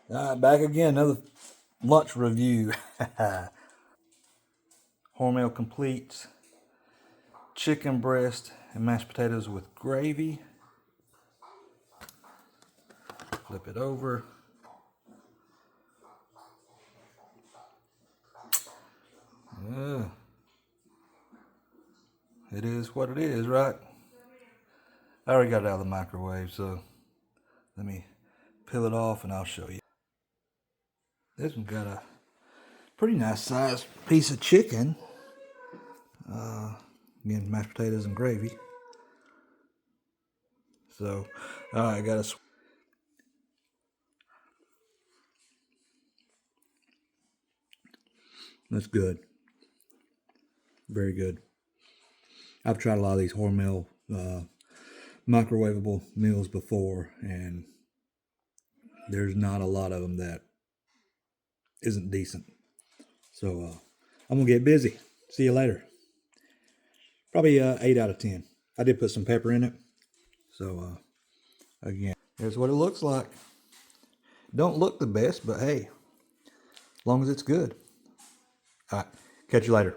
Back again, another lunch review. Hormel Compleats, chicken breast and mashed potatoes with gravy. Flip it over. It is what it is, right? I already got it out of the microwave, so let me peel it off and I'll show you. This one's got a pretty nice sized piece of chicken. Again, mashed potatoes and gravy. So, I got a. That's good. Very good. I've tried a lot of these Hormel microwavable meals before, and there's not a lot of them that isn't decent. So I'm gonna get busy. See you later. Probably 8 out of 10. I did put some pepper in it. So again, here's what it looks like. Don't look the best, but hey, as long as it's good. All right, catch you later.